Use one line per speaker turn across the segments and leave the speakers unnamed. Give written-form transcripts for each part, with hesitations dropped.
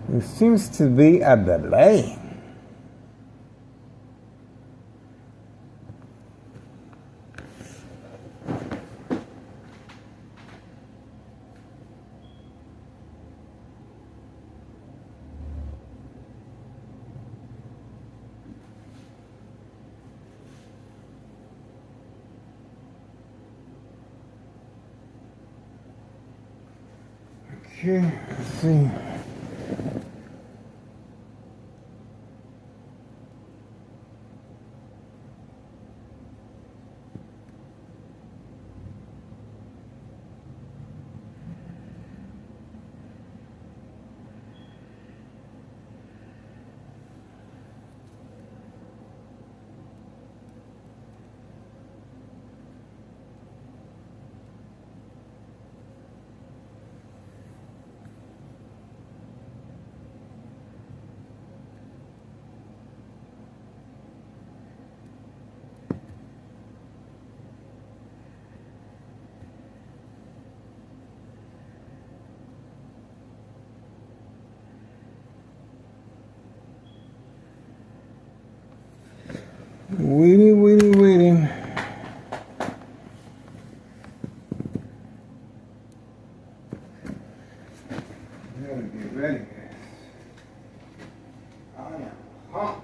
There seems to be a delay. Okay, let's see. Waiting. Gotta get ready, guys. I am pumped.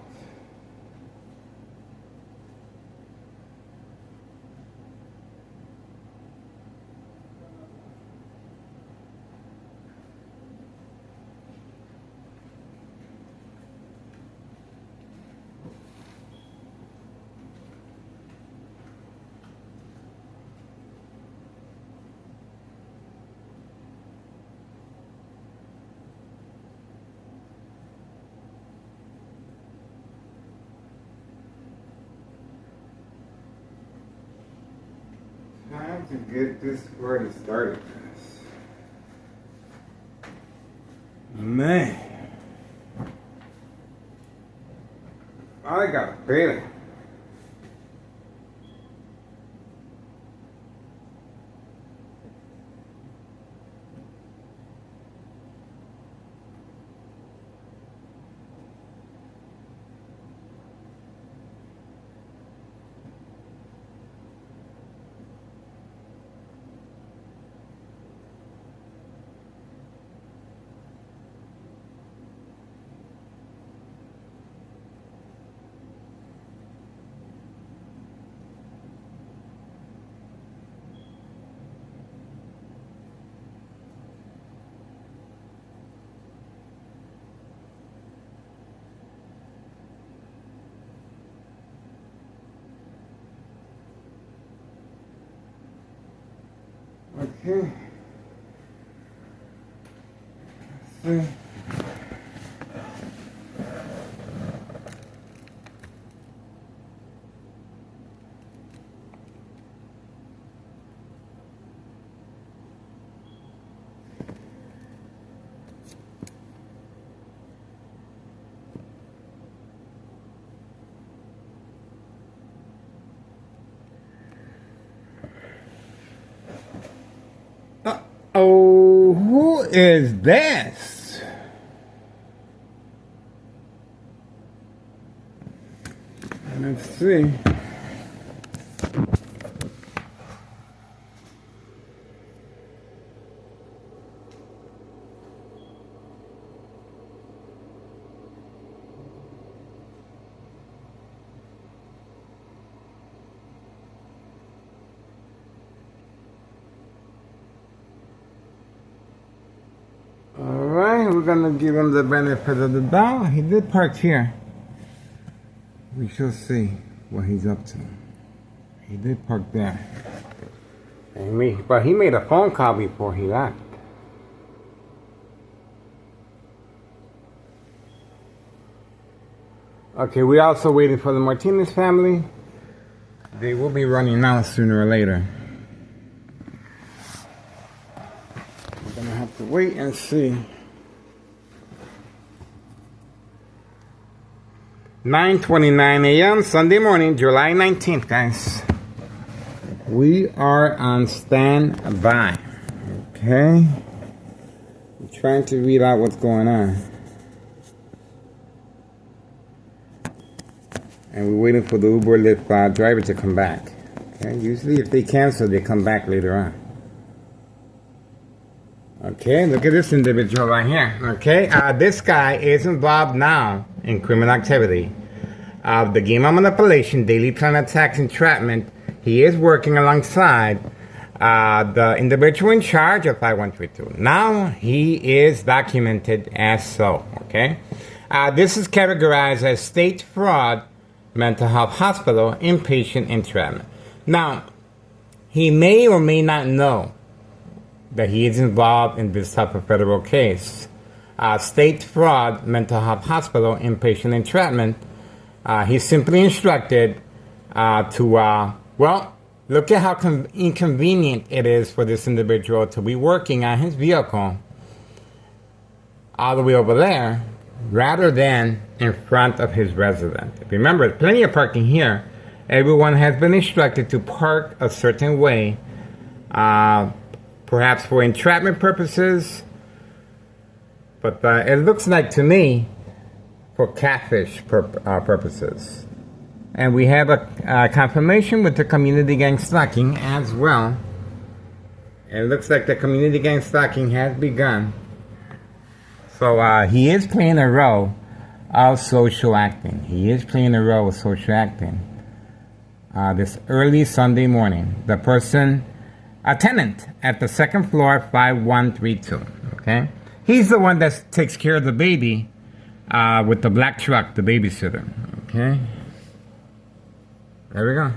Time to get this party started, guys. Man, I got a feeling. Okay. Let's see. Oh, who is this? Let's see. Alright, we're gonna give him the benefit of the doubt. He did park here. We shall see what he's up to. He did park there. But he made a phone call before he left. Okay, we're also waiting for the Martinez family. They will be running out sooner or later. We're gonna have to wait and see. 9:29 a.m. Sunday morning, July 19th, guys. We are on standby. Okay? I'm trying to read out what's going on. And we're waiting for the Uber Lyft driver to come back. Okay, usually if they cancel, they come back later on. Okay, look at this individual right here. Okay, this guy is involved now in criminal activity. The game of manipulation, daily plan attacks, entrapment. He is working alongside the individual in charge of 5132. Now he is documented as so. Okay, this is categorized as state fraud, mental health hospital, inpatient entrapment. Now, he may or may not know that he is involved in this type of federal case. State fraud, mental health hospital, inpatient entrapment. He's simply instructed to, well, look at how inconvenient it is for this individual to be working on his vehicle all the way over there rather than in front of his residence. Remember, plenty of parking here. Everyone has been instructed to park a certain way, perhaps for entrapment purposes, but it looks like to me for catfish purposes. And we have a confirmation with the community gang stalking as well. It looks like the community gang stalking has begun. So he is playing a role of social acting. He is playing a role of social acting. This early Sunday morning, the person, a tenant at the second floor, 5132. Okay, he's the one that takes care of the baby with the black truck, the babysitter. Okay, there we go.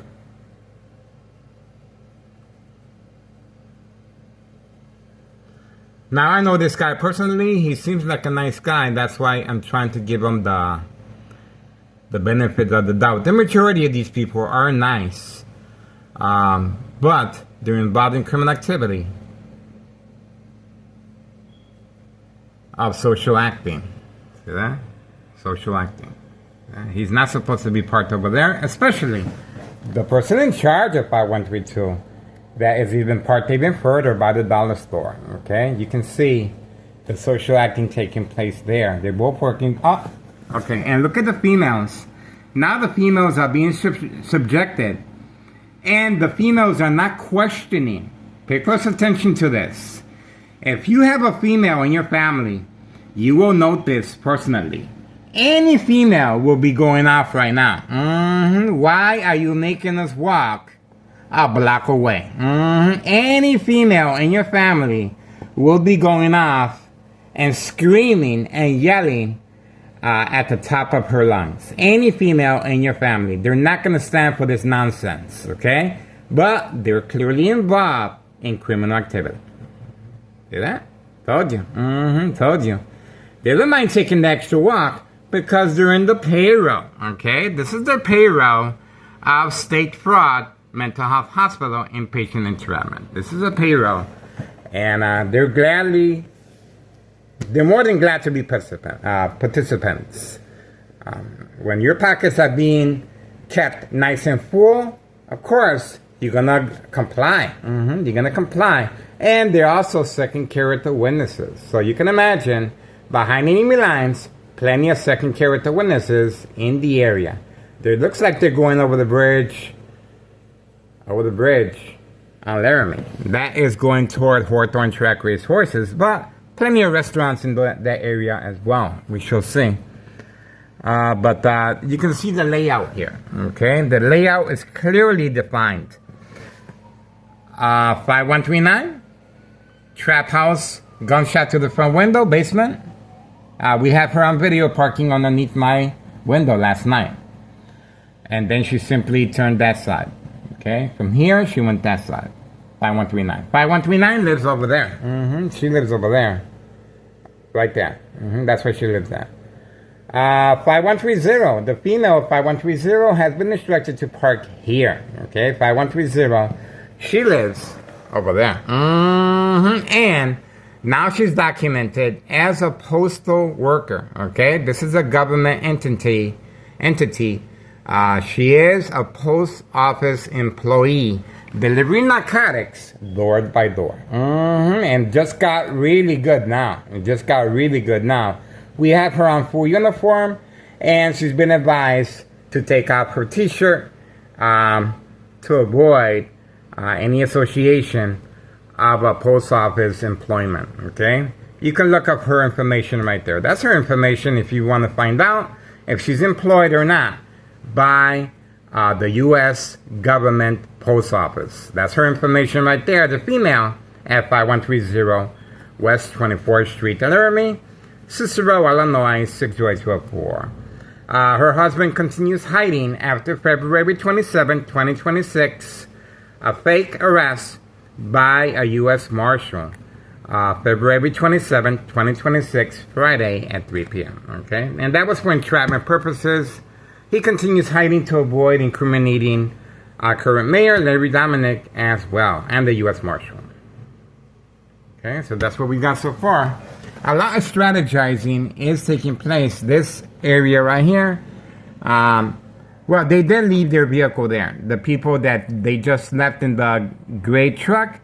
Now I know this guy personally. He seems like a nice guy. That's why I'm trying to give him the benefit of the doubt. The majority of these people are nice, but they're involved in criminal activity of social acting. See that? Social acting. He's not supposed to be parked over there, especially the person in charge of 5132 that is even parked even further by the dollar store. Okay, you can see the social acting taking place there. They're both working up. Okay, and look at the females. Now the females are being subjected, and the females are not questioning. Pay close attention to this. If you have a female in your family, you will note this personally. Any female will be going off right now. Why are you making us walk a block away? Any female in your family will be going off and screaming and yelling at the top of her lungs. Any female in your family. They're not going to stand for this nonsense, okay? But they're clearly involved in criminal activity. See that? Told you. Told you. They don't mind taking the extra walk because they're in the payroll, okay? This is the payroll of state fraud, mental health hospital, inpatient entrapment. This is a payroll. And they're more than glad to be participants. When your pockets are being kept nice and full, of course, you're going to comply. You're going to comply. And they're also second character witnesses. So you can imagine, behind enemy lines, plenty of second character witnesses in the area. It looks like they're going over the bridge on Laramie. That is going toward Hawthorne Track Race Horses, but plenty of restaurants in that area as well. We shall see. But you can see the layout here. Okay, the layout is clearly defined. 5139, trap house, gunshot to the front window, basement. We have her on video parking underneath my window last night. And then she simply turned that side. Okay, from here she went that side. 5139. 5139 lives over there. She lives over there. Right there. That's where she lives at. 5130. The female 5130 has been instructed to park here. Okay, 5130. She lives over there. And now she's documented as a postal worker. Okay, this is a government entity. She is a post office employee delivering narcotics door by door. And just got really good now. We have her on full uniform, and she's been advised to take off her t-shirt to avoid any association of a post office employment, okay? You can look up her information right there. That's her information if you want to find out if she's employed or not by the U.S. government post office. That's her information right there. The female at 5130 West 24th Street, Laramie, Cicero, Illinois, 60204. Her husband continues hiding after February 27, 2026, a fake arrest by a U.S. Marshal. February 27, 2026, Friday at 3 p.m. Okay? And that was for entrapment purposes. He continues hiding to avoid incriminating current mayor, Larry Dominic, as well, and the U.S. Marshal. Okay, so that's what we got so far. A lot of strategizing is taking place. This area right here, well, they did leave their vehicle there. The people that they just left in the gray truck,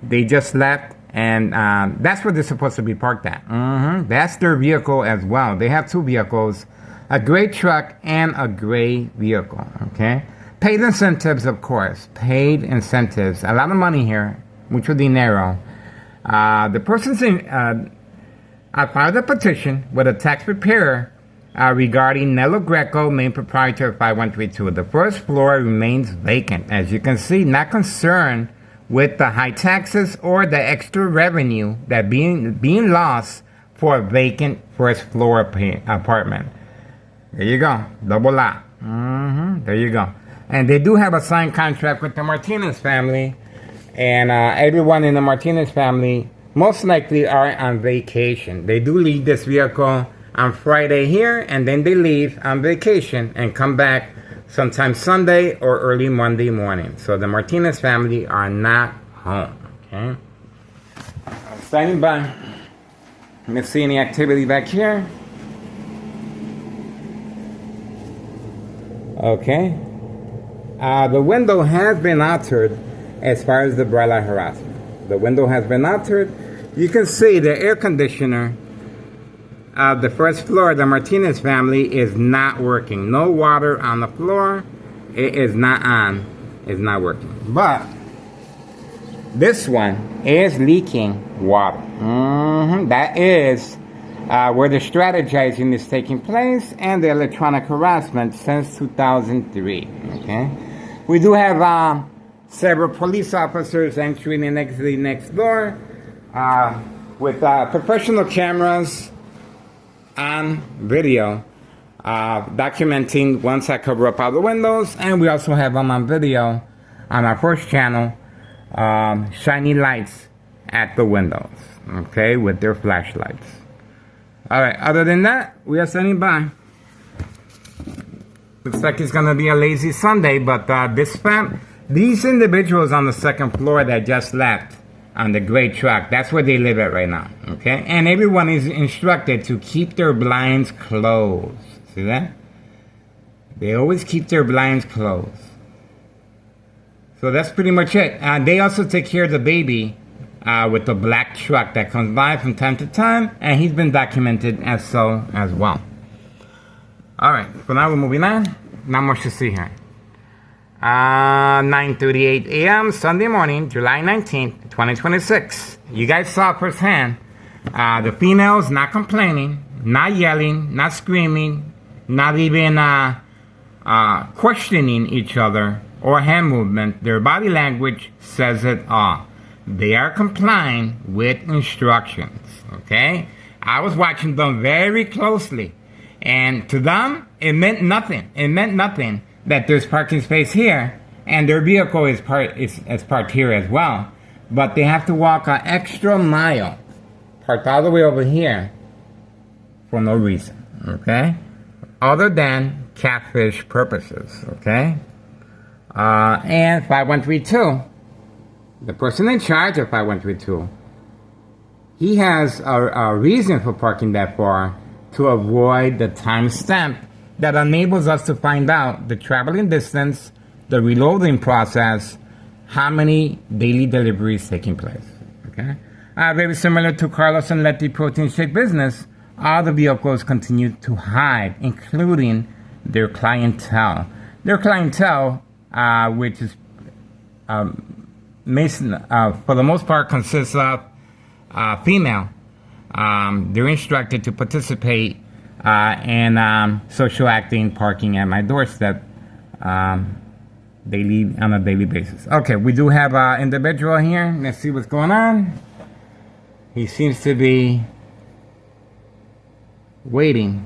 they just left. And that's where they're supposed to be parked at. That's their vehicle as well. They have two vehicles, a gray truck and a gray vehicle, okay? Paid incentives, of course. Paid incentives. A lot of money here, mucho dinero. The person's filed a petition with a tax preparer regarding Nello Greco, main proprietor of 5132. The first floor remains vacant. As you can see, not concerned with the high taxes or the extra revenue that being lost for a vacant first floor apartment. There you go, double lot. There you go. And they do have a signed contract with the Martinez family, and everyone in the Martinez family most likely are on vacation. They do leave this vehicle on Friday here, and then they leave on vacation and come back sometime Sunday or early Monday morning. So the Martinez family are not home, okay? I'm standing by. Let's see any activity back here. Okay. The window has been altered as far as the bright light harassment. The window has been altered. You can see the air conditioner the first floor, the Martinez family, is not working. No water on the floor. It is not on. It's not working. But this one is leaking water. That is where the strategizing is taking place and the electronic harassment since 2003. Okay, we do have several police officers entering and exiting next door with professional cameras on video documenting once I cover up all the windows, and we also have them on video on our first channel, shining lights at the windows, okay, with their flashlights. Alright, other than that, we are standing by. Looks like it's gonna be a lazy Sunday, but these individuals on the second floor that just left on the gray truck, that's where they live at right now, okay? And everyone is instructed to keep their blinds closed. See that? They always keep their blinds closed. So that's pretty much it. They also take care of the baby with the black truck that comes by from time to time, and he's been documented as so as well. Alright, so now we're moving on. Not much to see here. 9:38 a.m. Sunday morning, July 19th, 2026. You guys saw firsthand the females not complaining, not yelling, not screaming, not even questioning each other or hand movement. Their body language says it all. They are complying with instructions, okay? I was watching them very closely, and to them, it meant nothing. It meant nothing that there's parking space here, and their vehicle is parked here as well. But they have to walk an extra mile, parked all the way over here, for no reason, okay? Other than catfish purposes, okay? And 5132, the person in charge of 5132, he has a reason for parking that far to avoid the timestamp that enables us to find out the traveling distance, the reloading process, how many daily deliveries taking place. Okay, very similar to Carlos and Letty protein shake business, all the vehicles continue to hide, including their clientele. Their clientele, which is Mason, for the most part, consists of female. They're instructed to participate in social acting, parking at my doorstep. Daily on a daily basis. Okay, we do have an individual here. Let's see what's going on. He seems to be waiting.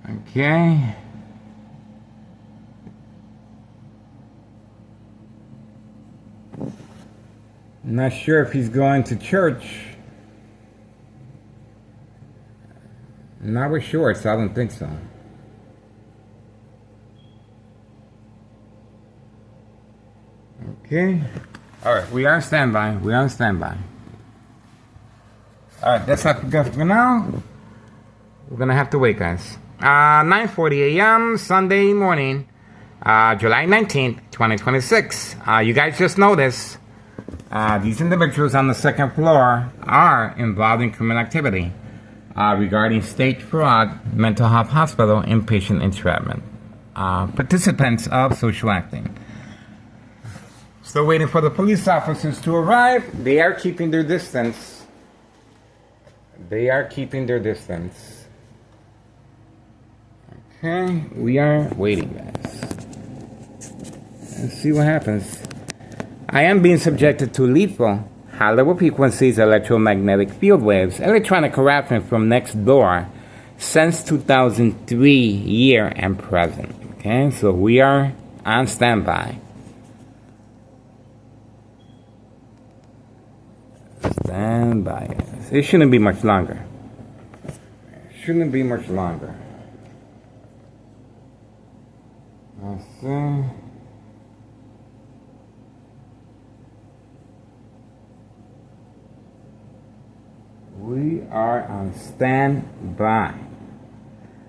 Okay. Not sure if he's going to church. Not with shorts, I don't think so. Okay. All right, we are on standby. We are on standby. All right, that's all we got for now. We're gonna have to wait, guys. 9:40 a.m. Sunday morning, July 19th, 2026. You guys just noticed these individuals on the second floor are involved in criminal activity regarding state fraud, mental health hospital, inpatient entrapment. Participants of social acting. Still waiting for the police officers to arrive. They are keeping their distance. They are keeping their distance. Okay, we are waiting, guys. Let's see what happens. I am being subjected to lethal high-level frequencies, electromagnetic field waves, electronic harassment from next door since 2003 year and present. Okay, so we are on standby. Stand by. It shouldn't be much longer. Shouldn't be much longer. Let's see. We are on standby.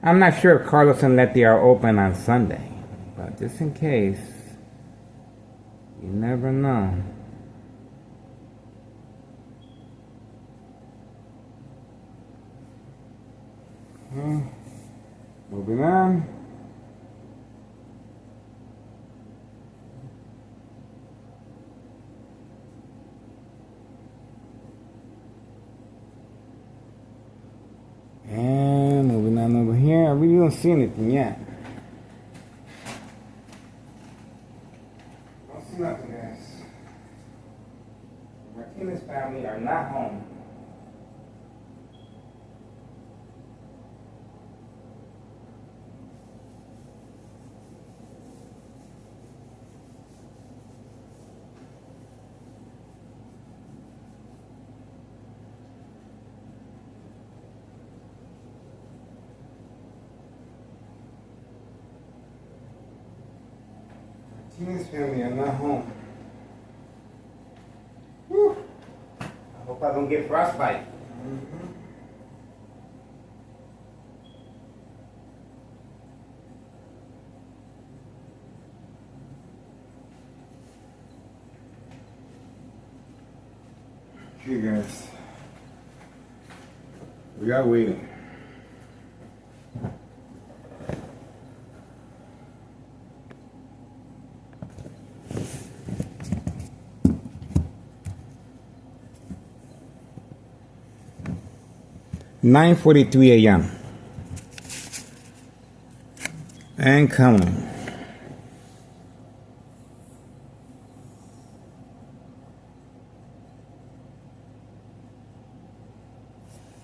I'm not sure if Carlos and Letty are open on Sunday, but just in case, you never know. Moving on. And moving on over here. I really don't see anything yet. Don't see nothing, guys. Martinez family are not home. Martinez family are not home. Whew. I hope I don't get frostbite. Okay, guys. We are waiting. (9:43 a.m.) and counting.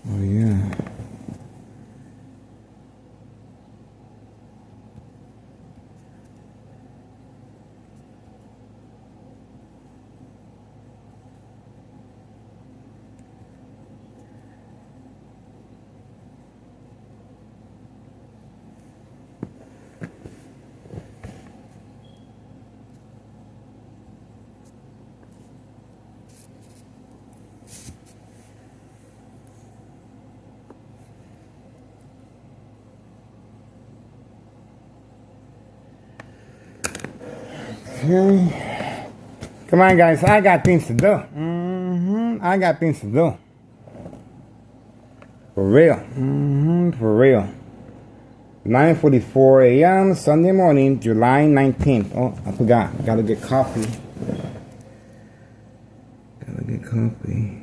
Oh yeah. Okay. Come on, guys. I got things to do. I got things to do. For real. For real. 9:44 a.m. Sunday morning, July 19th. Oh, I forgot. Gotta get coffee. Gotta get coffee.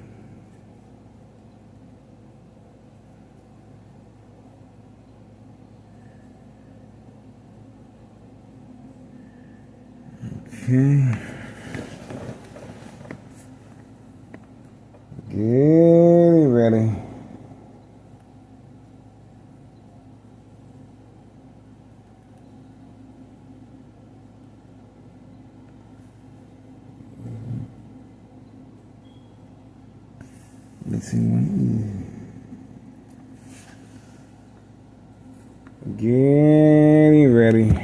Okay. Get ready. Let's see one. Getting ready.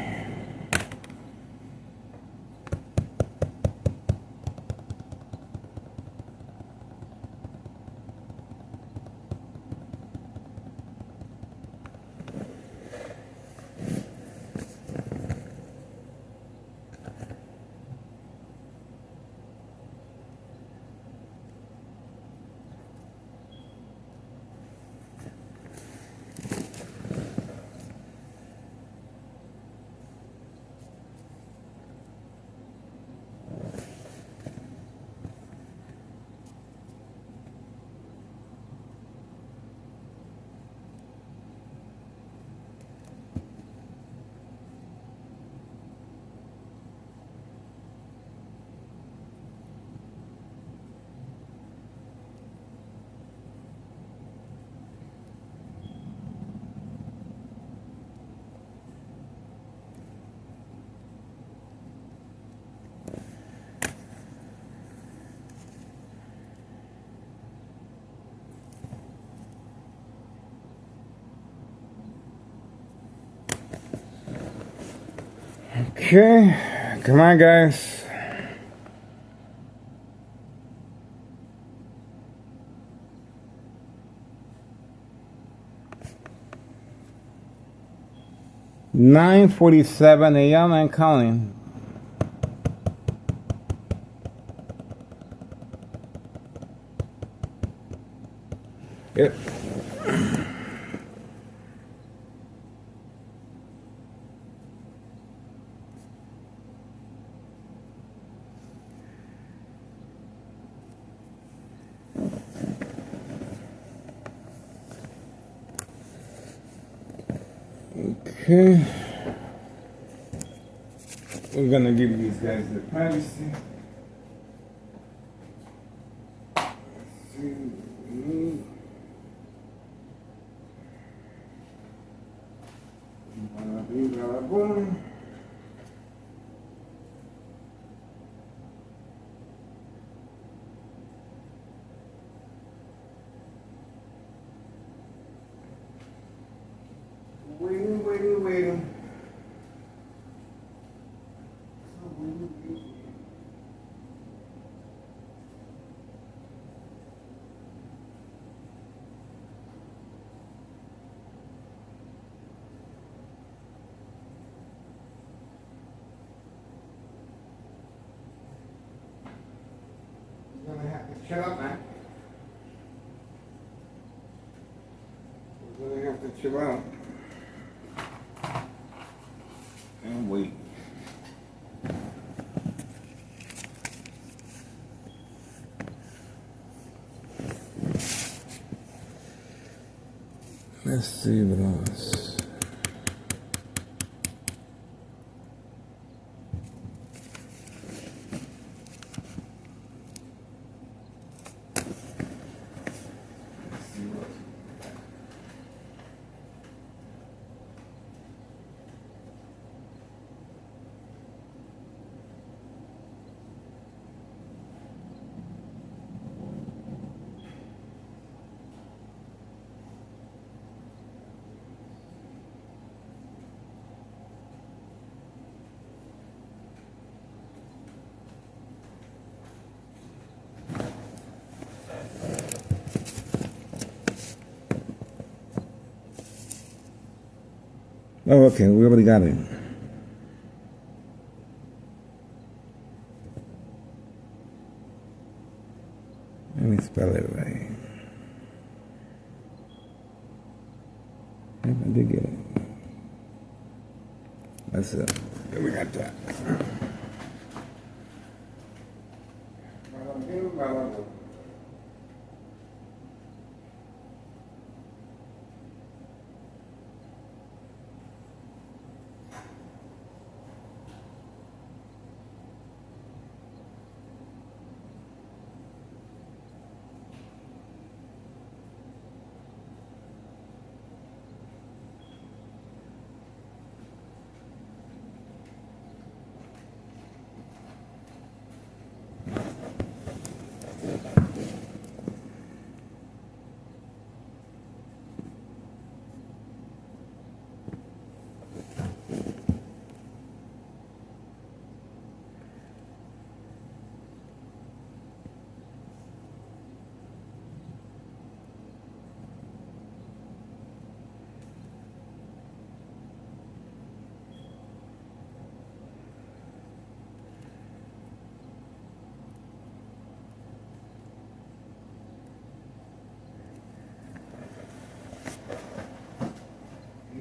Okay, come on, guys. (9:47 a.m. and counting. Yep. Okay. We're gonna give these guys the privacy. Waiting. You're gonna have to chill out, man. You're gonna have to chill out. And wait. Let's see what else. Oh, okay, we already got it. Let me spell it right. Yep, I did get it. That's it. We got that.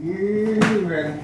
You ready?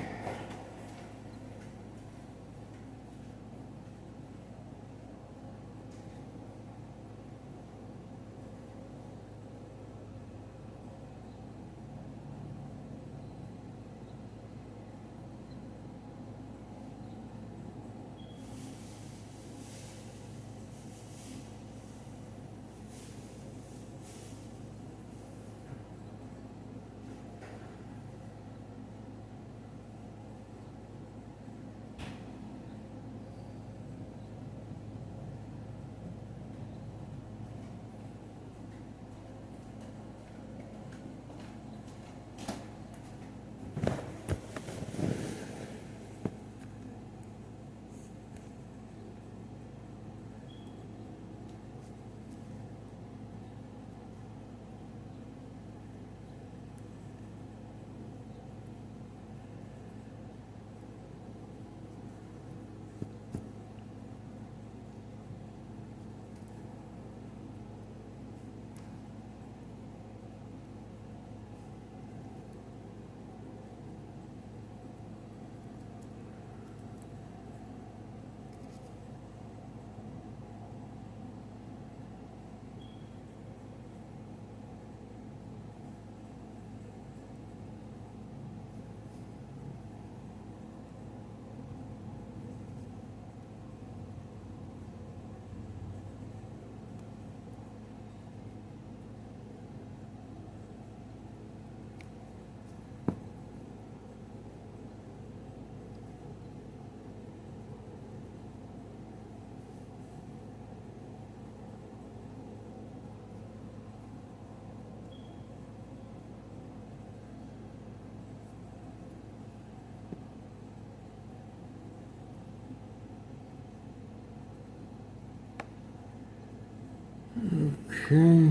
Okay.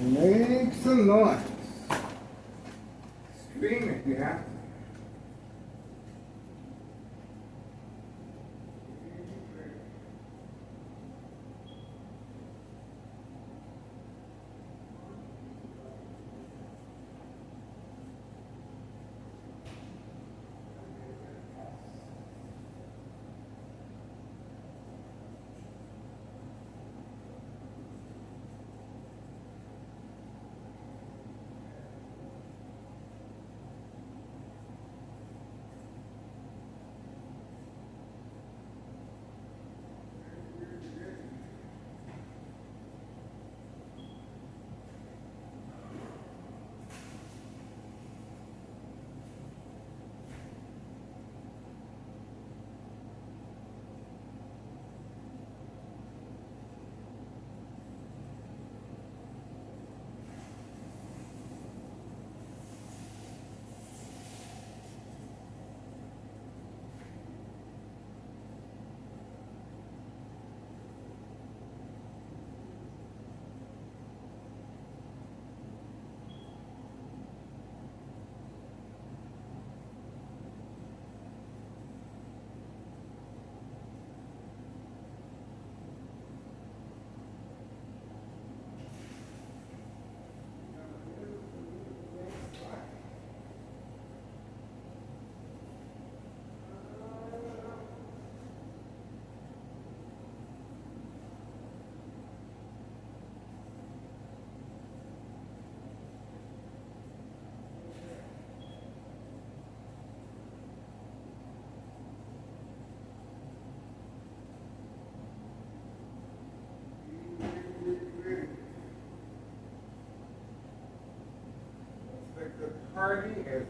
Make some noise. Scream if you have to.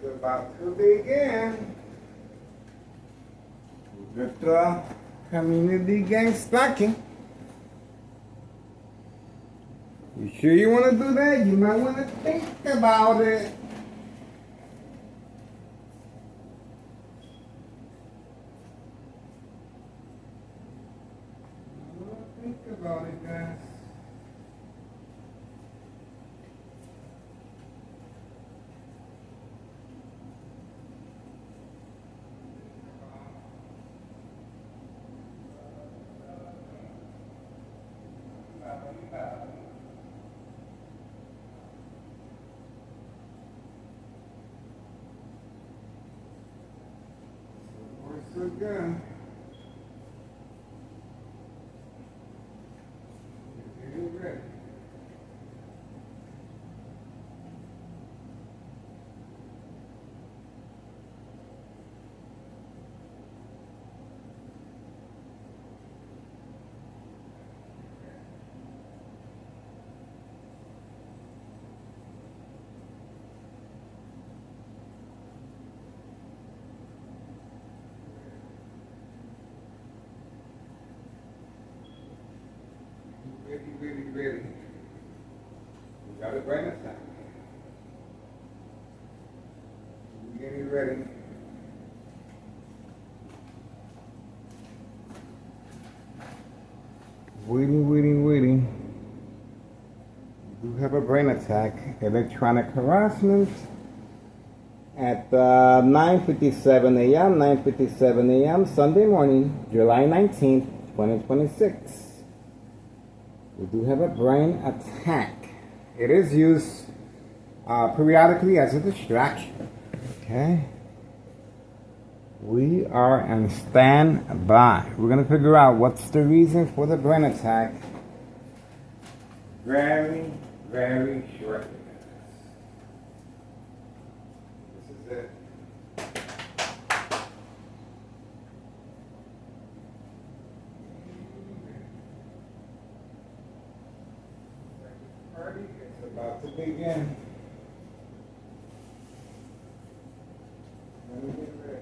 is about to begin. With the community gang stacking. You sure you want to do that? You might want to think about it. Think about it, guys. So good. You're ready. Ready. You got it right this time. You getting ready. Waiting. You do have a brain attack, electronic harassment at 9:57 a.m. 9:57 a.m. Sunday morning, July 19th, 2026. We do have a brain attack. It is used periodically as a distraction. Okay? We are on standby. We're going to figure out what's the reason for the brain attack very, very shortly. This is it. Party is about to begin. Let me get ready.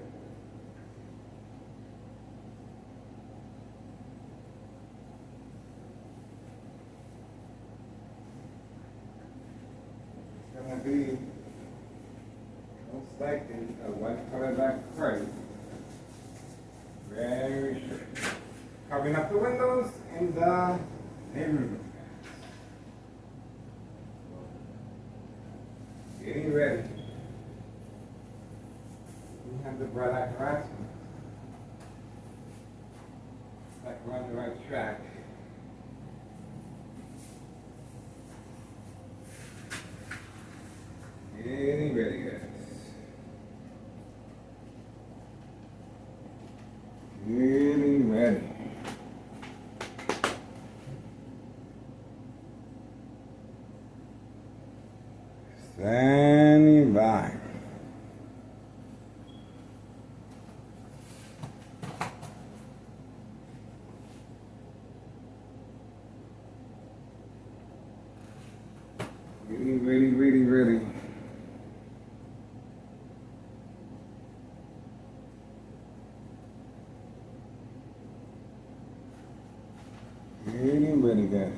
It's gonna be most likely a white color back party. Very short. Covering up the windows and the living room. Getting ready. We have the bright harassment. Like we're on the right track. Getting ready, guys. Getting ready. Standing by. Getting ready. Getting ready, guys.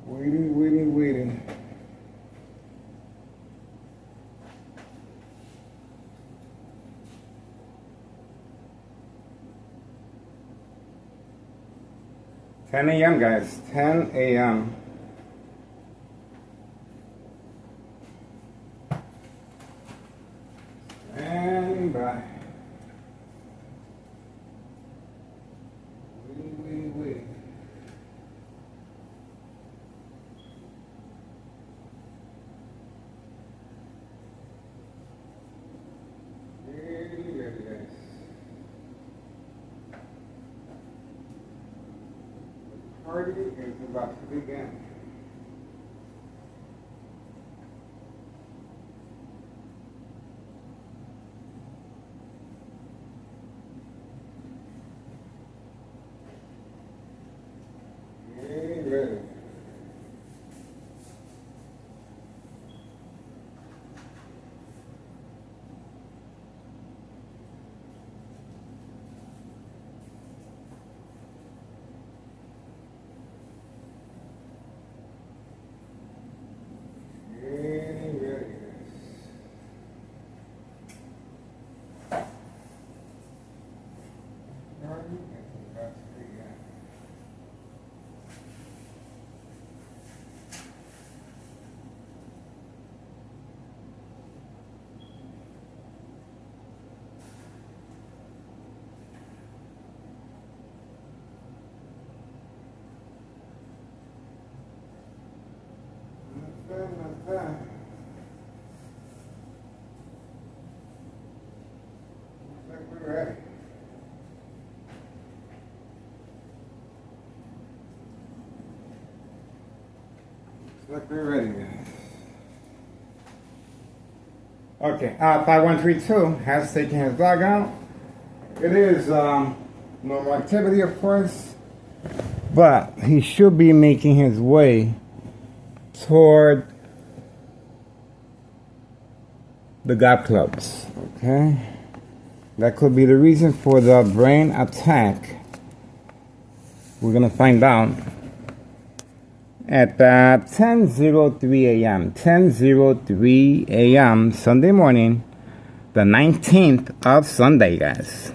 Waiting. 10 a.m. guys, 10 a.m. And by. Waiting. Ready, guys. The party is about to begin. Ready. Not bad. Looks like we're ready. Looks like we're ready, guys. Okay, 5132 has taken his dog out. It is normal activity, of course, but he should be making his way toward the golf clubs. Okay, that could be the reason for the brain attack. We're gonna find out at 10:03 a.m. 10:03 a.m. Sunday morning, the 19th of Sunday, guys.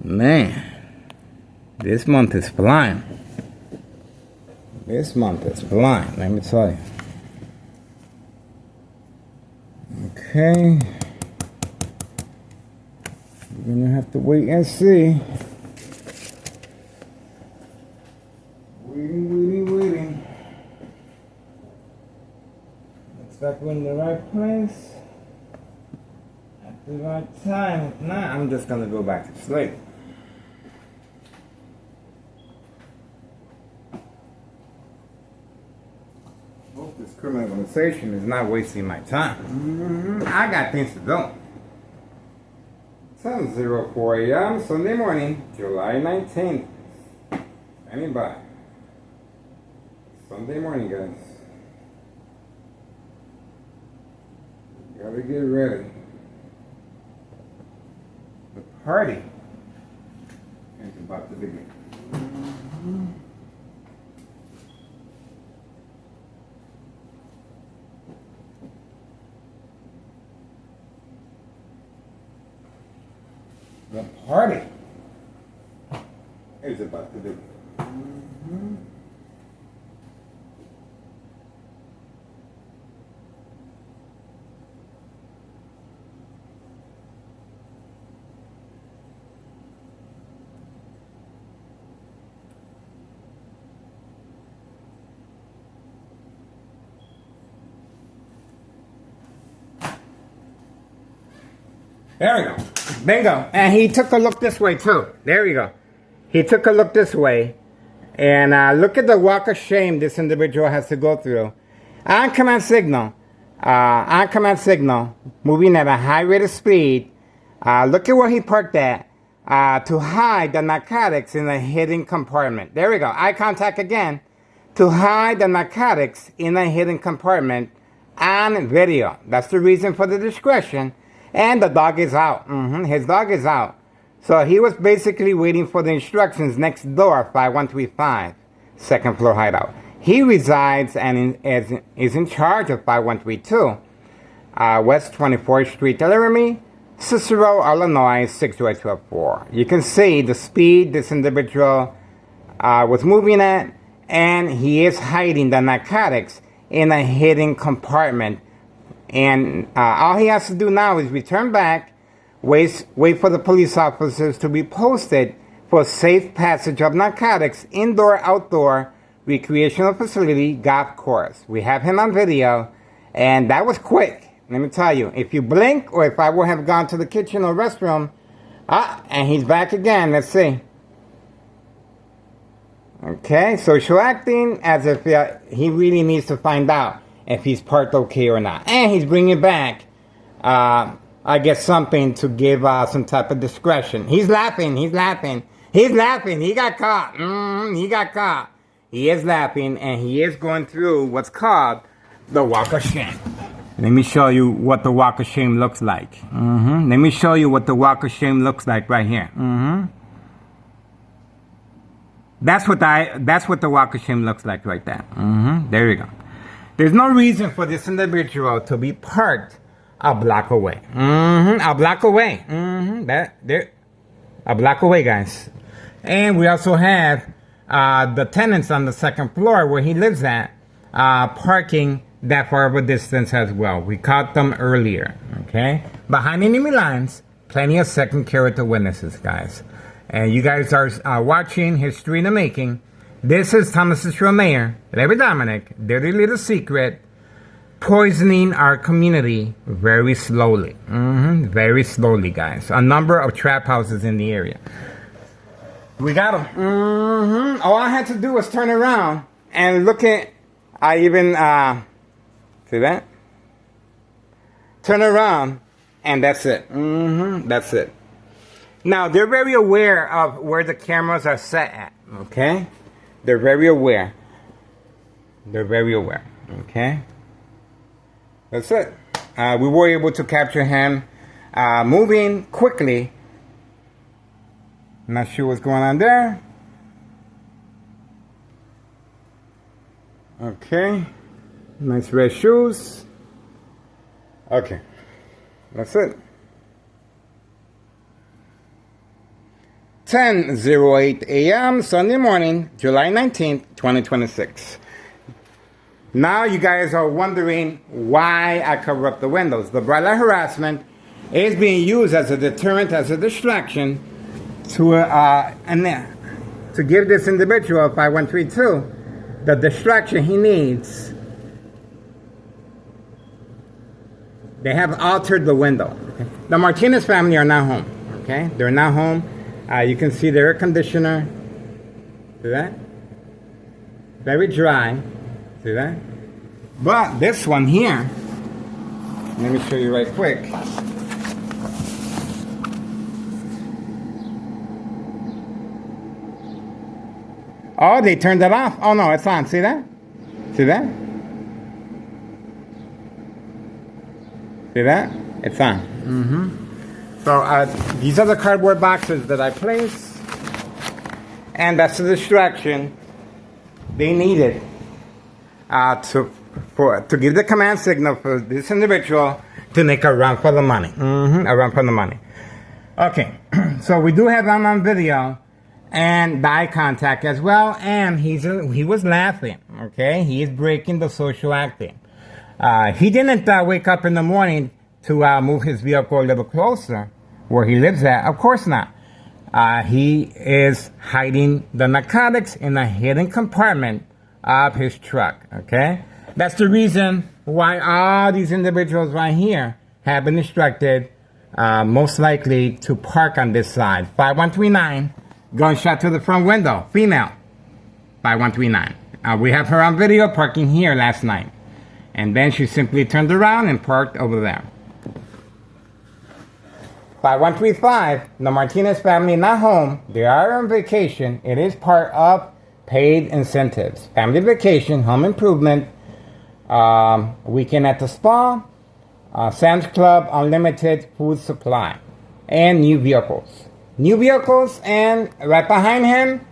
Man, this month is flying. This month is flying, let me tell you. Okay. We're gonna have to wait and see. Waiting. Looks like we're in the right place. At the right time. If not, I'm just gonna go back to sleep. Hope this criminalization is not wasting my time. I got things to do. 10:04 a.m. Sunday morning, July 19th. Standing by. Sunday morning, guys. Gotta get ready. The party is about to begin. The party is about to begin. There we go. Bingo. And he took a look this way too. There we go. He took a look this way. And look at the walk of shame this individual has to go through. On command signal. Moving at a high rate of speed. Look at where he parked at. To hide the narcotics in the hidden compartment. There we go. Eye contact again. To hide the narcotics in the hidden compartment on video. That's the reason for the discretion. And the dog is out. His dog is out. So he was basically waiting for the instructions next door, 5135, second floor hideout. He resides and is in charge of 5132 West 24th Street, Laramie, Cicero, Illinois 60204. You can see the speed this individual was moving at, and he is hiding the narcotics in a hidden compartment. And all he has to do now is return back, wait for the police officers to be posted for safe passage of narcotics, indoor, outdoor, recreational facility, golf course. We have him on video, and that was quick. Let me tell you, if you blink, or if I would have gone to the kitchen or restroom, and he's back again. Let's see. Okay, social acting, as if he really needs to find out if he's parked okay or not. And he's bringing back, I guess, something to give some type of discretion. He's laughing, he got caught. He got caught. He is laughing, and he is going through what's called the walk of shame. Let me show you what the walk of shame looks like. Let me show you what the walk of shame looks like right here. That's what the walk of shame looks like right there. There you go. There's no reason for this individual to be parked a block away. A block away. A block away, guys. And we also have the tenants on the second floor where he lives at parking that far of a distance as well. We caught them earlier, okay? Behind enemy lines, plenty of second character witnesses, guys. And you guys are watching History in the Making. This is Thomas Cicero Mayor, Larry Dominic, Dirty Little Secret, poisoning our community very slowly. Very slowly, guys. A number of trap houses in the area. We got them. All I had to do was turn around and look at, see that? Turn around, and that's it. That's it. Now, they're very aware of where the cameras are set at, okay? They're very aware. They're very aware, okay? That's it. We were able to capture him moving quickly. Not sure what's going on there. Okay. Nice red shoes. Okay. That's it. 10:08 a.m. Sunday morning, July 19th, 2026. Now you guys are wondering why I cover up the windows. The bright light harassment is being used as a deterrent, as a distraction to give this individual 5132 the distraction he needs. They have altered the window. Okay? The Martinez family are now home. Okay, they're now home. You can see the air conditioner. See that? Very dry. See that? But this one here, let me show you right quick. Oh, they turned it off. Oh no, it's on. See that? See that? See that? It's on. So these are the cardboard boxes that I placed, and that's the distraction they needed to give the command signal for this individual to make a run for the money. A run for the money. Okay, so we do have him on video and the eye contact as well, and he was laughing. Okay, he is breaking the social acting. He didn't wake up in the morning to move his vehicle a little closer where he lives at. Of course not. He is hiding the narcotics in a hidden compartment of his truck. Okay, that's the reason why all these individuals right here have been instructed, most likely, to park on this side. 5139, gunshot to the front window, female. 5139. We have her on video parking here last night, and then she simply turned around and parked over there. 5135, the Martinez family not home. They are on vacation. It is part of paid incentives. Family vacation, home improvement, weekend at the spa, Sam's Club, unlimited food supply, and new vehicles. New vehicles, and right behind him,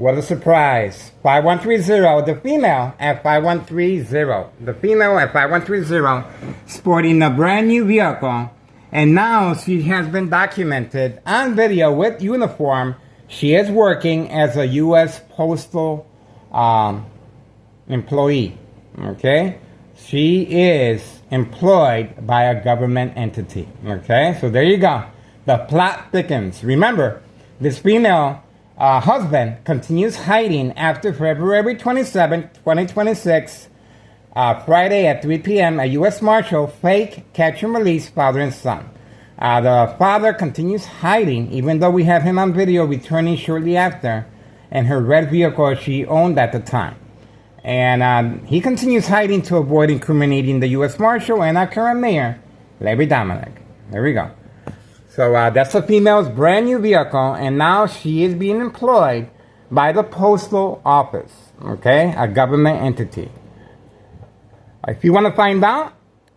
What a surprise. 5130, the female at 5130. The female at 5130, sporting a brand new vehicle. And now she has been documented on video with uniform. She is working as a U.S. Postal employee. Okay? She is employed by a government entity. Okay? So there you go. The plot thickens. Remember, this female husband continues hiding after February 27, 2026, Friday at 3 p.m. A U.S. Marshal fake catch and release father and son. The father continues hiding, even though we have him on video returning shortly after, in her red vehicle she owned at the time. And he continues hiding to avoid incriminating the U.S. Marshal and our current mayor, Larry Dominic. There we go. So that's the female's brand new vehicle, and now she is being employed by the postal office, okay, a government entity. If you want to find out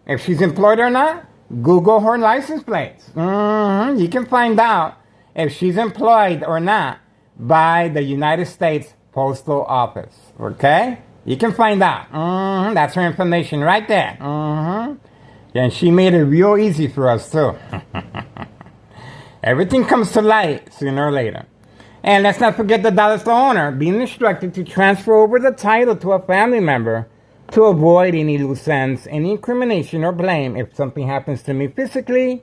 if she's employed or not, Google her license plates. You can find out if she's employed or not by the United States Postal Office, okay? You can find out. That's her information right there. And she made it real easy for us, too. Everything comes to light sooner or later. And let's not forget the dollar store owner being instructed to transfer over the title to a family member to avoid any loose ends, any incrimination or blame if something happens to me physically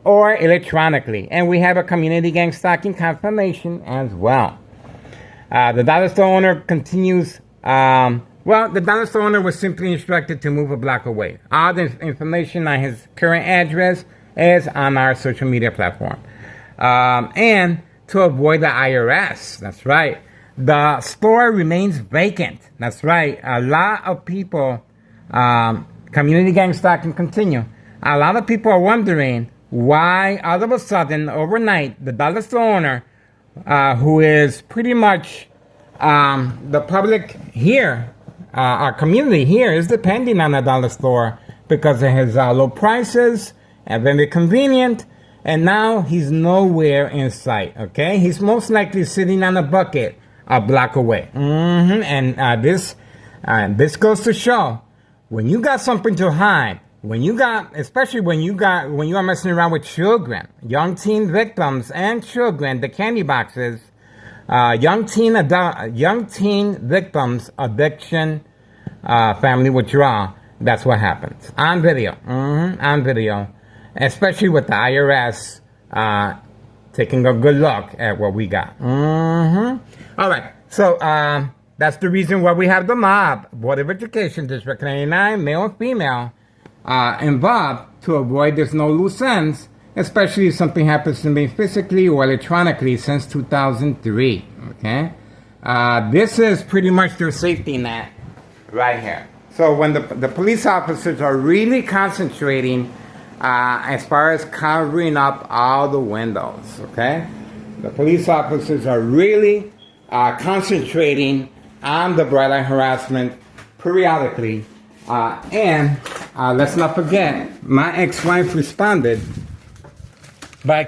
or electronically. And we have a community gang stalking confirmation as well. The dollar store owner continues, the dollar store owner was simply instructed to move a block away. All the information on his current address is on our social media platform. And to avoid the IRS. That's right. The store remains vacant. That's right. A lot of people, community gang stalking continue. A lot of people are wondering why all of a sudden, overnight, the dollar store owner, who is pretty much the public here, our community here is depending on the dollar store because of his low prices and very convenient. And now he's nowhere in sight, okay? He's most likely sitting on a bucket a block away. And this goes to show, when you got something to hide, especially when you are messing around with children, young teen victims and children, the candy boxes, young teen victims, addiction, family withdrawal, that's what happens. On video. On video. Especially with the IRS taking a good look at what we got. All right. So that's the reason why we have the mob, Board of Education, District 99, male and female, involved to avoid there's no loose ends, especially if something happens to me physically or electronically since 2003. Okay? This is pretty much their safety net right here. So when the police officers are really concentrating as far as covering up all the windows, okay? The police officers are really concentrating on the bright light harassment periodically. And let's not forget, my ex-wife responded by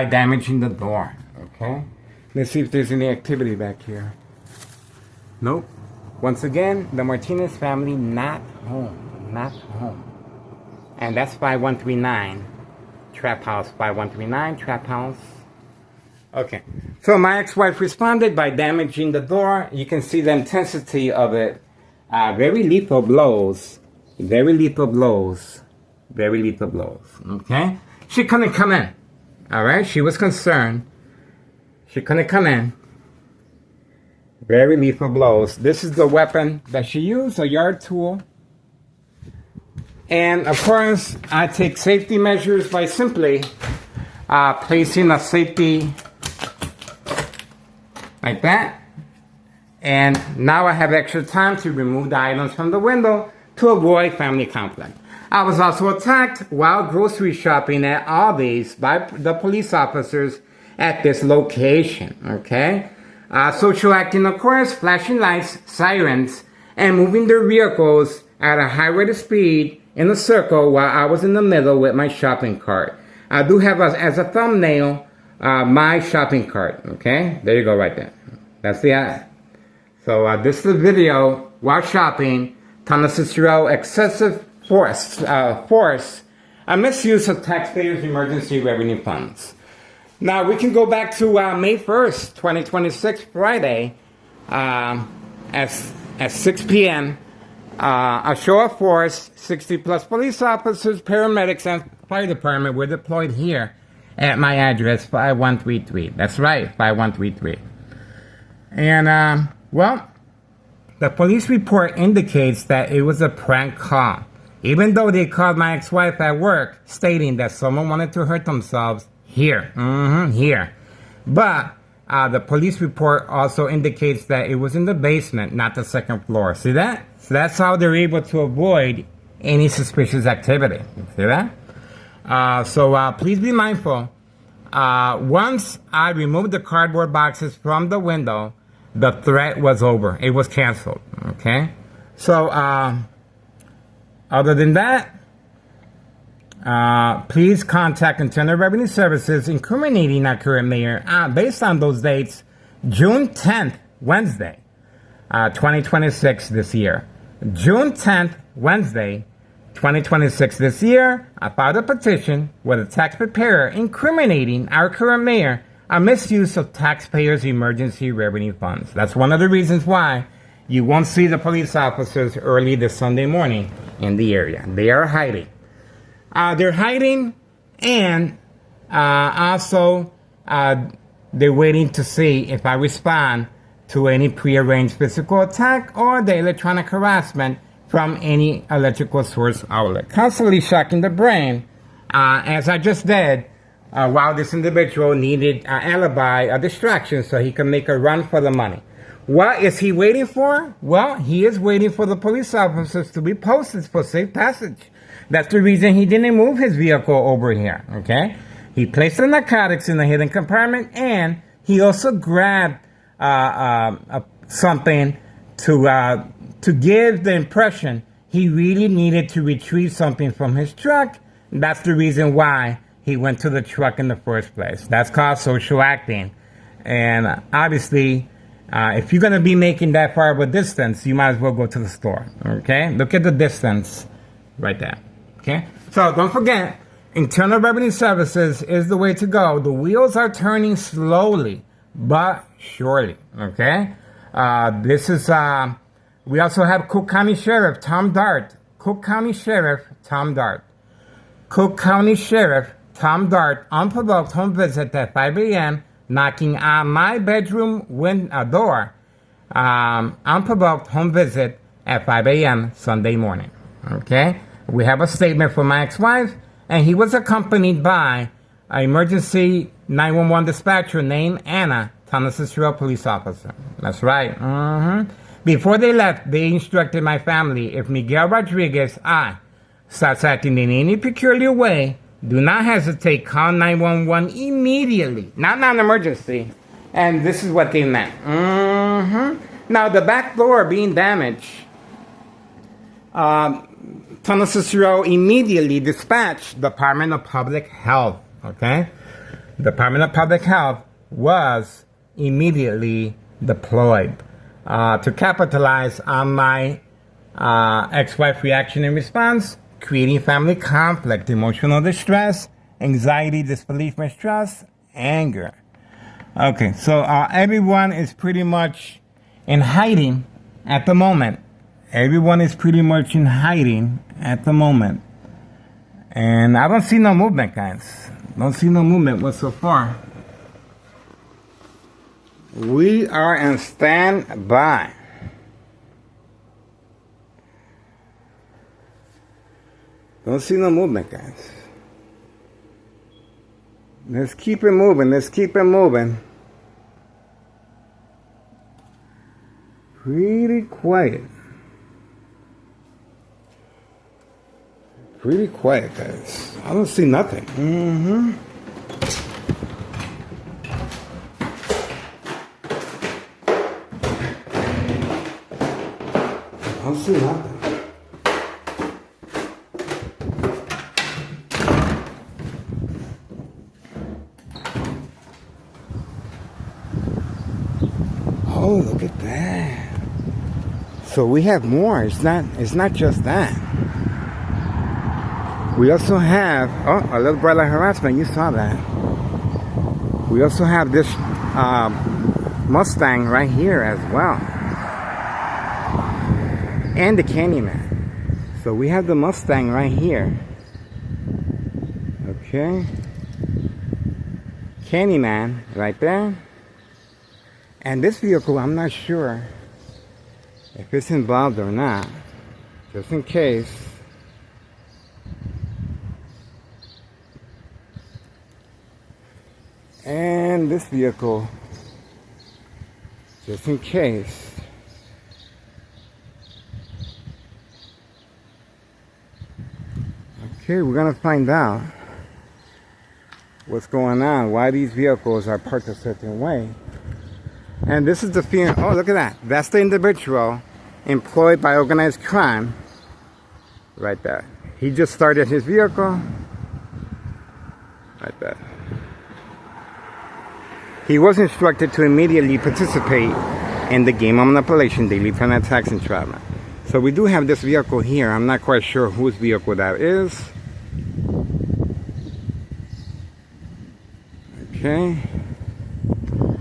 damaging the door, okay? Let's see if there's any activity back here. Nope. Once again, the Martinez family not home, not home. And that's 5139, Trap House, 5139, Trap House. Okay, so my ex-wife responded by damaging the door. You can see the intensity of it. Very lethal blows, very lethal blows, very lethal blows, okay? She couldn't come in, all right? She was concerned. She couldn't come in. Very lethal blows. This is the weapon that she used, a yard tool. And of course, I take safety measures by simply placing a safety like that. And now I have extra time to remove the items from the window to avoid family conflict. I was also attacked while grocery shopping at Aldi's by the police officers at this location, okay? Social acting, of course, flashing lights, sirens, and moving their vehicles at a high rate of speed in a circle while I was in the middle with my shopping cart. I do have as a thumbnail my shopping cart, okay? There you go right there. That's the ad. So this is the video while shopping. Thomas Cicero, excessive force, a misuse of taxpayers' emergency revenue funds. Now we can go back to May 1st, 2026, Friday, at 6 p.m. A show of force, 60 plus police officers, paramedics, and fire department were deployed here at my address, 5133. That's right, 5133. And, well, the police report indicates that it was a prank call, even though they called my ex-wife at work, stating that someone wanted to hurt themselves here. Here. But the police report also indicates that it was in the basement, not the second floor. See that? So that's how they're able to avoid any suspicious activity. See that? So please be mindful. Once I removed the cardboard boxes from the window, the threat was over. It was canceled. Okay? So, other than that, please contact Internal Revenue Services incriminating our current mayor based on those dates, June 10th, Wednesday, 2026 this year. June 10th, Wednesday, 2026 this year, I filed a petition with a tax preparer incriminating our current mayor a misuse of taxpayers' emergency revenue funds. That's one of the reasons why you won't see the police officers early this Sunday morning in the area. They are hiding. They're hiding, and also they're waiting to see if I respond to any prearranged physical attack or the electronic harassment from any electrical source outlet. Constantly shocking the brain, as I just did, while this individual needed an alibi, a distraction, so he can make a run for the money. What is he waiting for? Well, he is waiting for the police officers to be posted for safe passage. That's the reason he didn't move his vehicle over here, okay? He placed the narcotics in the hidden compartment, and he also grabbed something to give the impression he really needed to retrieve something from his truck. That's the reason why he went to the truck in the first place. That's called social acting. And obviously, if you're going to be making that far of a distance, you might as well go to the store, okay? Look at the distance right there, okay? So don't forget, Internal Revenue Services is the way to go. The wheels are turning slowly, but surely, okay? This is, we also have Cook County Sheriff Tom Dart. Cook County Sheriff Tom Dart. Cook County Sheriff Tom Dart, unprovoked home visit at 5 a.m., knocking on my bedroom door. Unprovoked home visit at 5 a.m. Sunday morning. Okay? We have a statement from my ex-wife, and he was accompanied by an emergency 911 dispatcher named Anna, Thomas Cicero police officer. That's right. Before they left, they instructed my family, if Miguel Rodriguez, starts acting in any peculiar way, do not hesitate, call 911 immediately. Not non-emergency. And this is what they meant. Now, the back door being damaged, Thomas Cicero immediately dispatched Department of Public Health. Okay? Department of Public Health was immediately deployed to capitalize on my ex-wife reaction and response, creating family conflict, emotional distress, anxiety, disbelief, mistrust, anger. Okay, so everyone is pretty much in hiding at the moment. Everyone is pretty much in hiding at the moment. And I don't see no movement, guys. Don't see no movement so far. We are in standby. Don't see no movement, guys. Let's keep it moving. Let's keep it moving. Pretty quiet. Pretty quiet, guys. I don't see nothing. I don't see nothing. look at that. So we have more. It's not just that. We also have, oh, a little bright light harassment. You saw that. We also have this Mustang right here as well. And the Candyman. So we have the Mustang right here. Okay. Candyman right there. And this vehicle, I'm not sure if it's involved or not. Just in case. And this vehicle, just in case. Okay, we're gonna find out what's going on, why these vehicles are parked a certain way. And this is the fear. Oh, look at that. That's the individual employed by organized crime right there. He just started his vehicle right there. He was instructed to immediately participate in the game of manipulation daily from that tax entrapment. So we do have this vehicle here. I'm not quite sure whose vehicle that is. Okay.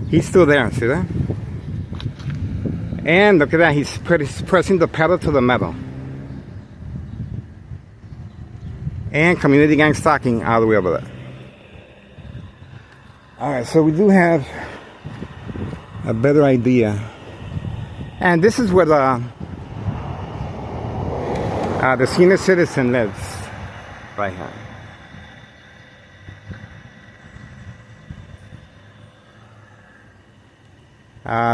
He's still there, see that? And look at that, he's pressing the pedal to the metal. And community gang stalking all the way over there. Alright, so we do have a better idea. And this is where the senior citizen lives, right here.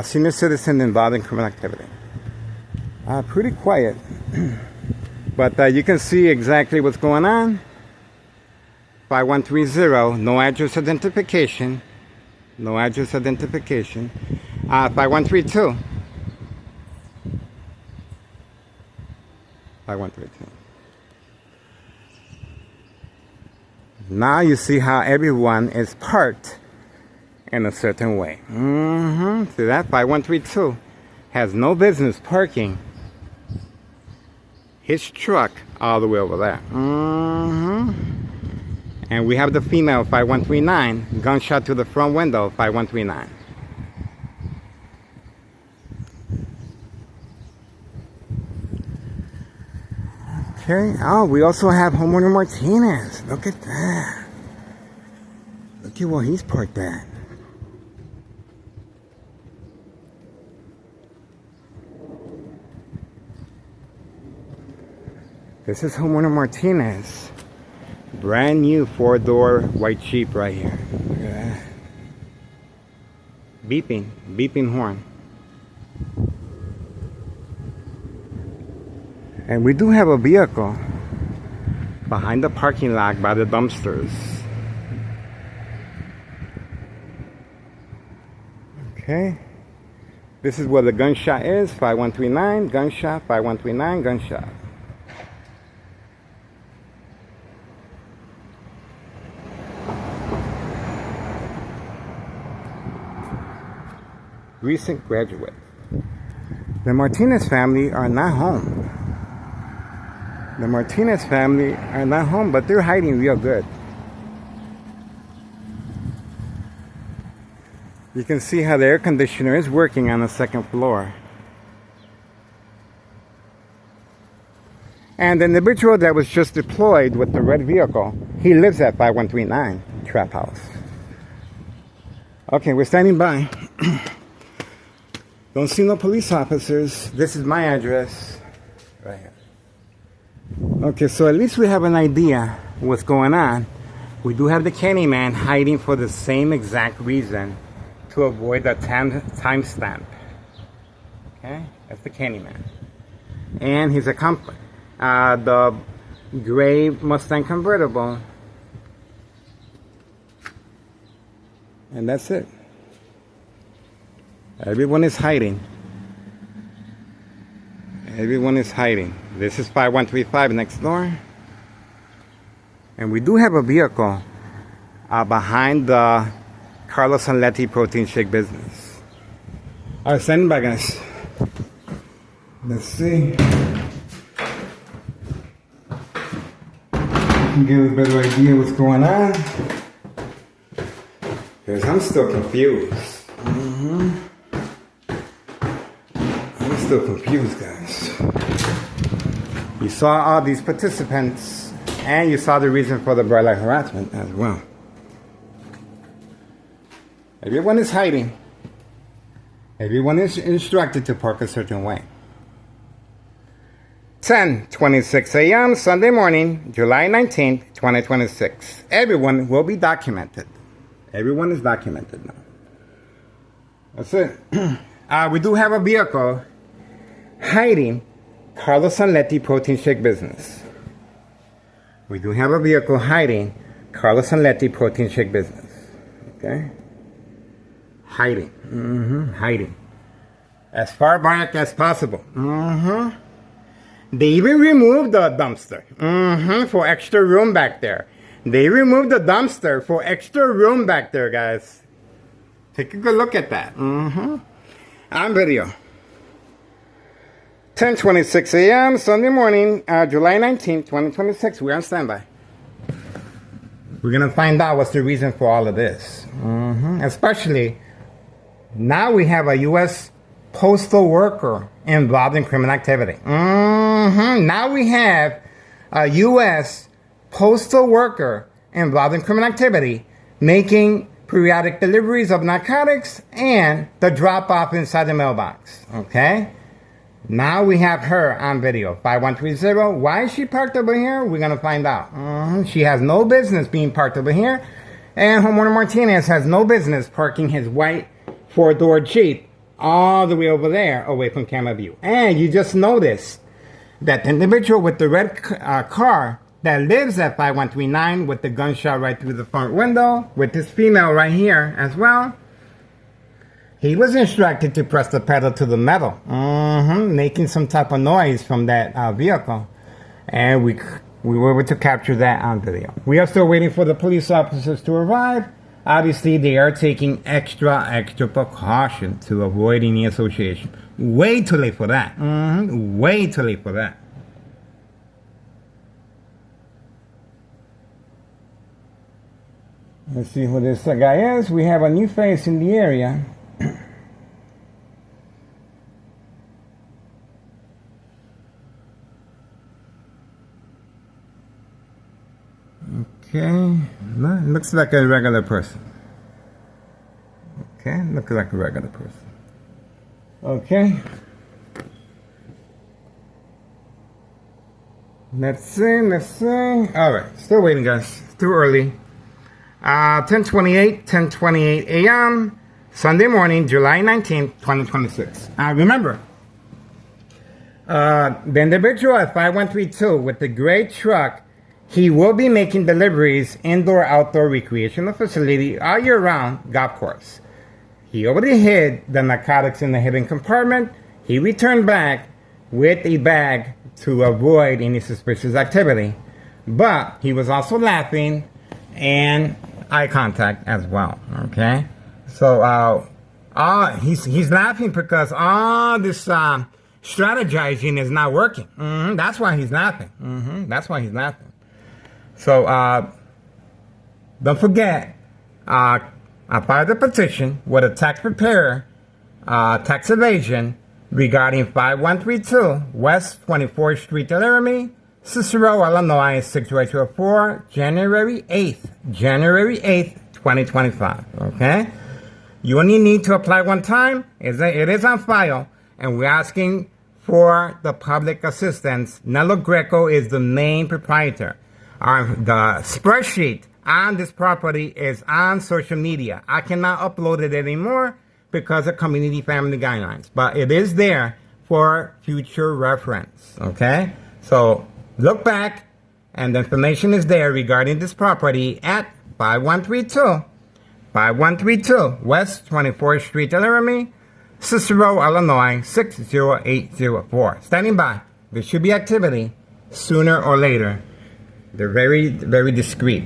Senior citizen involved in criminal activity. Pretty quiet. But you can see exactly what's going on. 5130, no address identification. No address identification. 5132. 5132. Now you see how everyone is parked in a certain way. See that? 5132 has no business parking his truck all the way over there. And we have the female 5139, gunshot to the front window 5139. Okay, oh, we also have homeowner Martinez. Look at that. Look at where he's parked at. This is homeowner Martinez. Brand new 4-door white Jeep right here. Look at that. Beeping horn. And we do have a vehicle behind the parking lot by the dumpsters. Okay. This is where the gunshot is. 5139, gunshot, 5139, gunshot. Recent graduate. The Martinez family are not home. The Martinez family are not home, but they're hiding real good. You can see how the air conditioner is working on the second floor. And the individual that was just deployed with the red vehicle, he lives at 5139 Trap House. Okay, we're standing by. Don't see no police officers. This is my address. Right here. Okay, so at least we have an idea what's going on. We do have the Candyman hiding for the same exact reason, to avoid the timestamp. Okay, that's the Candyman. And his accomplice, the gray Mustang convertible. And that's it. Everyone is hiding. Everyone is hiding. This is 5135 next door. And we do have a vehicle behind the Carlos Anletti protein shake business. Alright, standing by, guys. Let's see. Get a better idea what's going on. Because I'm still confused. I'm still confused, guys. You saw all these participants, and you saw the reason for the bright light harassment as well. Everyone is hiding. Everyone is instructed to park a certain way. 10:26 a.m. Sunday morning, July 19th, 2026. Everyone will be documented. Everyone is documented now. That's it. We do have a vehicle hiding Carlos Sanletti protein shake business. We do have a vehicle hiding Carlos Sanletti protein shake business. Okay? Hiding. Hiding. As far back as possible. They even removed the dumpster. For extra room back there. They removed the dumpster for extra room back there, guys. Take a good look at that. On video. 10:26 a.m. Sunday morning, July 19th, 2026. We're on standby. We're going to find out what's the reason for all of this. Especially, now we have a U.S. postal worker involved in criminal activity. Now we have a U.S. postal worker involved in criminal activity making periodic deliveries of narcotics and the drop-off inside the mailbox. Okay? Now we have her on video. 5130. Why is she parked over here? We're going to find out. She has no business being parked over here. And Homeowner Martinez has no business parking his white four-door Jeep all the way over there, away from camera view. And you just noticed that the individual with the red car that lives at 5139 with the gunshot right through the front window, with this female right here as well, he was instructed to press the pedal to the metal, making some type of noise from that vehicle. And we were able to capture that on video. We are still waiting for the police officers to arrive. Obviously, they are taking extra precaution to avoid any association. Way too late for that. Way too late for that. Let's see who this guy is. We have a new face in the area. Okay, looks like a regular person. Okay, looks like a regular person. Okay. Let's see. Alright, still waiting, guys. It's too early. 10:28 a.m. Sunday morning, July 19th, 2026. Remember, the individual at 5132 with the gray truck, he will be making deliveries indoor-outdoor recreational facility all year round golf course. He already hid the narcotics in the hidden compartment. He returned back with a bag to avoid any suspicious activity. But he was also laughing and eye contact as well. Okay? So he's laughing because all this strategizing is not working. That's why he's laughing. That's why he's laughing. So, don't forget, I filed a petition with a tax preparer, tax evasion, regarding 5132 West 24th Street, Laramie, Cicero, Illinois, 62804, January 8th, 2025, okay? You only need to apply one time. It is on file, and we're asking for the public assistance. Nello Greco is the main proprietor. The spreadsheet on this property is on social media. I cannot upload it anymore because of community family guidelines, but it is there for future reference. Okay, so look back, and the information is there regarding this property at 5132 West 24th Street, Laramie, Cicero, Illinois, 60804. Standing by. There should be activity sooner or later. They're very, very discreet.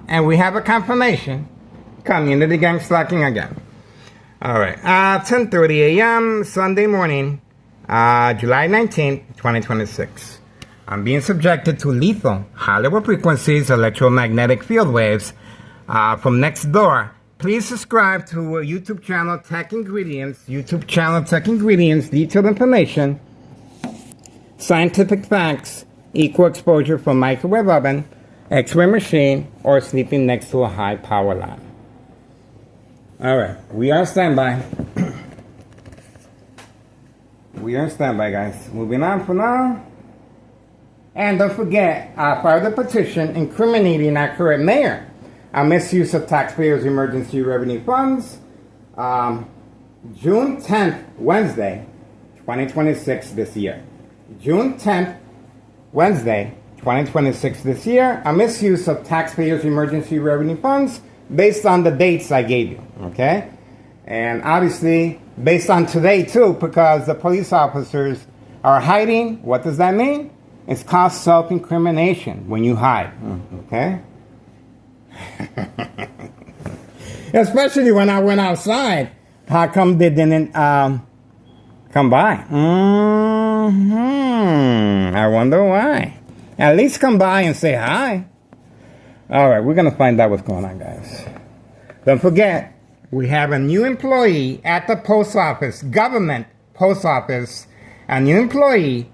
And we have a confirmation. Community gang stalking again. All right. 10:30 a.m. Sunday morning, July 19th, 2026. I'm being subjected to lethal, high-level frequencies, electromagnetic field waves from next door. Please subscribe to our YouTube channel, Tech Ingredients. YouTube channel, Tech Ingredients. Detailed information, scientific facts, equal exposure from microwave oven, X-ray machine, or sleeping next to a high power line. All right, we are on standby. We are on standby, guys. Moving on for now. And don't forget, file the petition incriminating our current mayor on misuse of taxpayers' emergency revenue funds. June 10th, Wednesday, 2026 this year. June 10th, Wednesday, 2026 this year, a misuse of taxpayers' emergency revenue funds based on the dates I gave you, okay? And obviously, based on today too, because the police officers are hiding. What does that mean? It's called self-incrimination when you hide, okay? Especially when I went outside. How come they didn't come by? I wonder why. At least come by and say hi. All right, we're going to find out what's going on, guys. Don't forget, we have a new employee at the post office, government post office, a new employee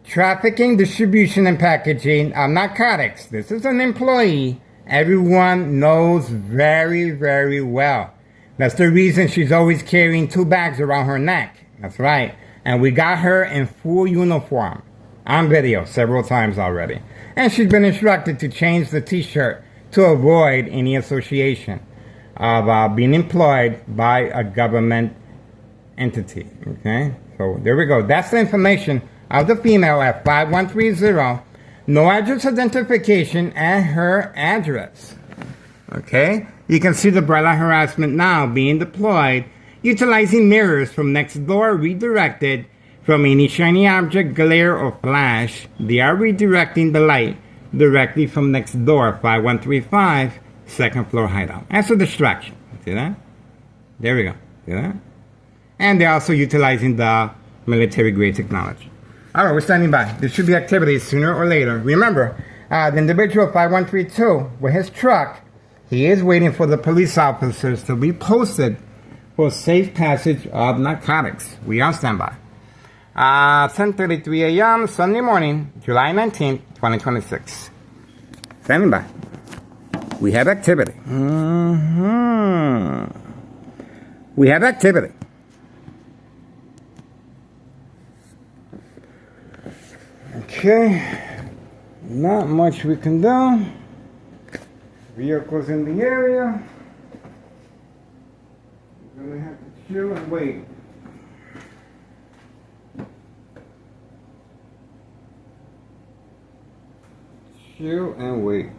trafficking, distribution, and packaging of narcotics. This is an employee everyone knows very, very well. That's the reason she's always carrying 2 bags around her neck. That's right. And we got her in full uniform on video several times already. And she's been instructed to change the t-shirt to avoid any association of being employed by a government entity. Okay? So there we go. That's the information of the female at 5130. No address identification and her address. Okay? You can see the bright light harassment now being deployed, utilizing mirrors from next door redirected from any shiny object, glare, or flash. They are redirecting the light directly from next door, 5135, second floor hideout. As a distraction. See that? There we go. See that? And they're also utilizing the military-grade technology. All right, we're standing by. There should be activity sooner or later. Remember, the individual 5132 with his truck, he is waiting for the police officers to be posted for safe passage of narcotics. We are on standby. 10:33 a.m. Sunday morning, July 19th, 2026. Standing by. We have activity. We have activity. Okay, not much we can do. Vehicles in the area. We're gonna have to chill and wait. Chill and wait.